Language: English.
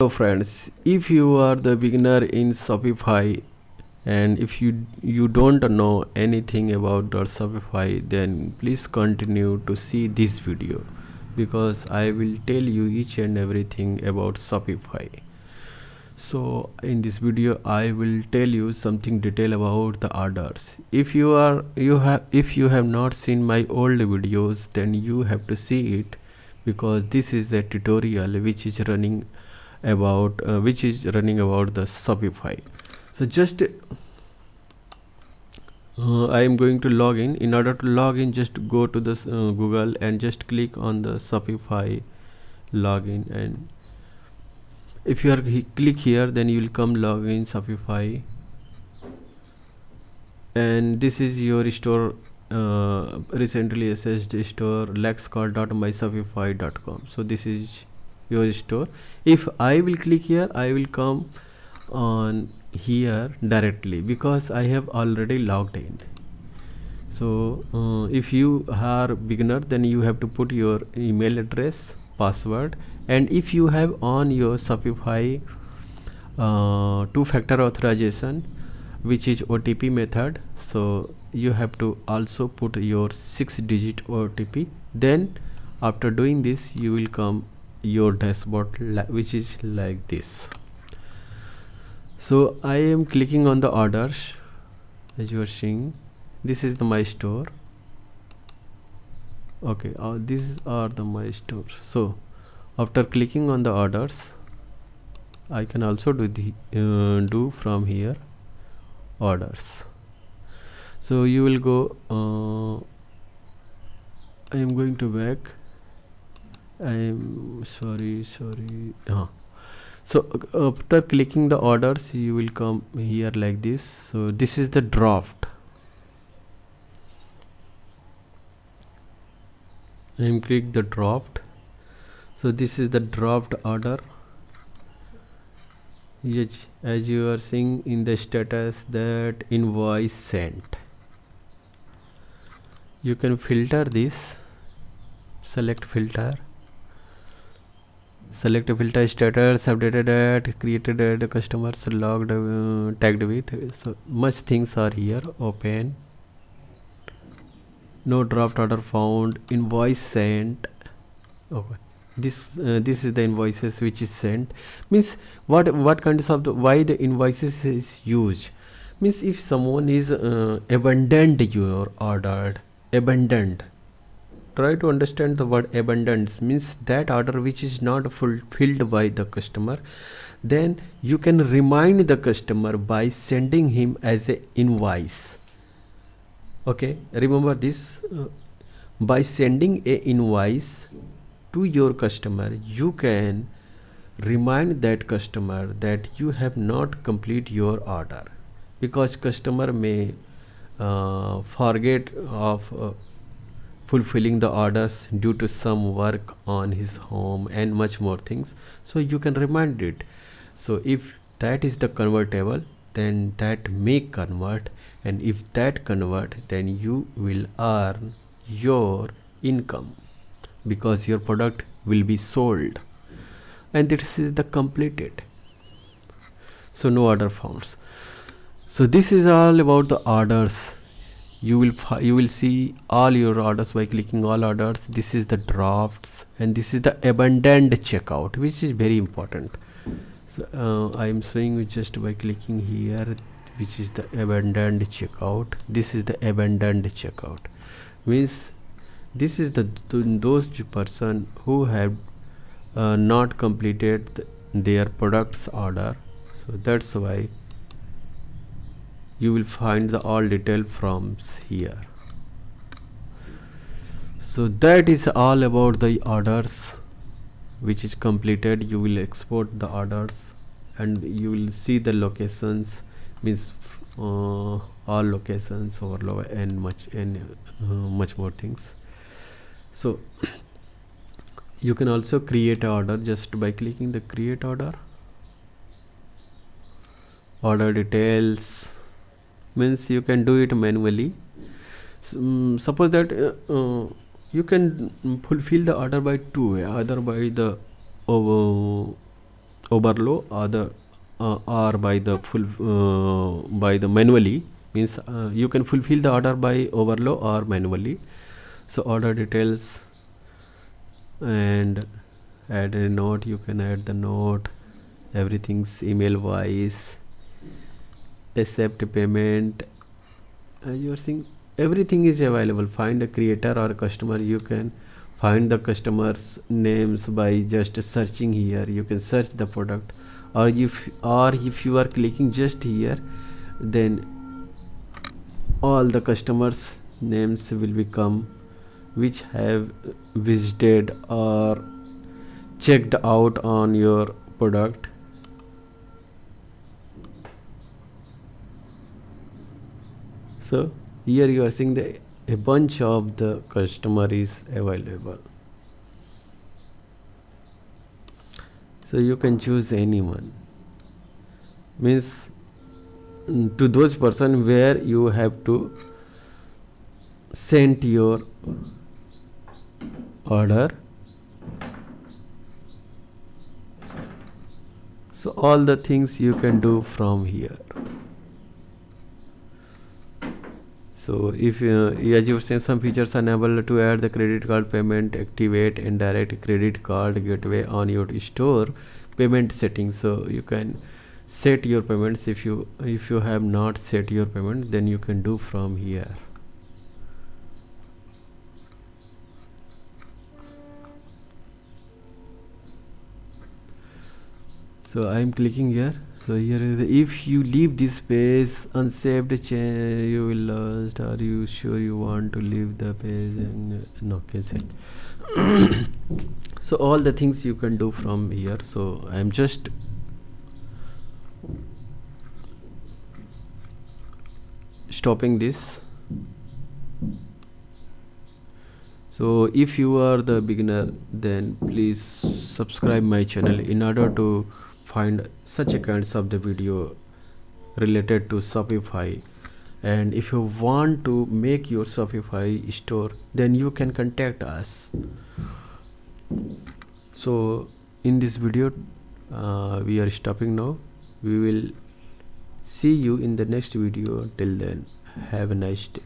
So friends, if you are the beginner in Shopify and if you don't know anything about Shopify, then please continue to see this video because I will tell you each and everything about Shopify. So in this video I will tell you something detail about the orders. If you have not seen my old videos, then you have to see it because this is the tutorial which is running about the Shopify. So just I am going to log in. In order to log in, just go to this Google and just click on the Shopify login, and if you are click here, then you will come log in Shopify, and this is your store, recently assessed store lexcall.myshopify.com. so this is your store. If I will click here, I will come on here directly because I have already logged in. So if you are beginner, then you have to put your email address, password, and if you have on your Shopify two-factor authorization, which is OTP method, so you have to also put your 6-digit OTP. Then after doing this, you will come your dashboard which is like this. So I am clicking on the orders. As you are seeing, this is the my store. Okay, these are the my store. So after clicking on the orders, I can also do the do from here orders. So you will go I am going to back. I am sorry. So after clicking the orders, you will come here like this. So this is the draft. I am click the draft. So this is the draft order. Yes, as you are seeing in the status that invoice sent. You can filter this. Select filter. Select a filter status, updated at, created at, customers logged, tagged with. So much things are here. Open. No draft order found. Invoice sent. Okay. This is the invoices which is sent. Means what kinds of why the invoices is used. Means if someone is abandoned your order, abandoned. Try to understand the word abundance. Means that order which is not fulfilled by the customer, then you can remind the customer by sending him as a invoice. Okay, remember this. By sending a invoice to your customer, you can remind that customer that you have not complete your order, because customer may forget of fulfilling the orders due to some work on his home and much more things. So you can remind it. So if that is the convertible, then that may convert, and if that convert, then you will earn your income because your product will be sold, and this is the completed. So no order found. So this is all about the orders. You will see all your orders by clicking all orders. This is the drafts, and this is the abandoned checkout, which is very important. So I am showing you just by clicking here, which is the abandoned checkout. This is the abandoned checkout. Means this is those person who have not completed their products order. So that's why you will find the all detail from here. So that is all about the orders which is completed. You will export the orders and you will see the locations, means all locations overload and much more things. So you can also create an order just by clicking the create order. Order details, means you can do it manually. Suppose that you can fulfill the order by two way, either by the overload or by the by the manually, means you can fulfill the order by overload or manually. So order details and add a note, you can add the note, everything's email wise, accept payment, you are seeing everything is available. Find a creator or a customer, you can find the customers names by just searching here. You can search the product, or if you are clicking just here, then all the customers names will become which have visited or checked out on your product. So here you are seeing a bunch of the customer is available. So you can choose anyone, means to those person where you have to send your order. So all the things you can do from here. So if as you were saying, some features enable to add the credit card payment, activate indirect credit card gateway on your store payment settings. So you can set your payments. If you have not set your payment, then you can do from here. So I am clicking here. So here is if you leave this page unsaved, you will lost. Are you sure you want to leave the page? And no, cancel. So all the things you can do from here. So I am just stopping this. So if you are the beginner, then please subscribe my channel in order to find such a kinds of the video related to Shopify. And if you want to make your Shopify store, then you can contact us. So in this video we are stopping now. We will see you in the next video. Till then, have a nice day.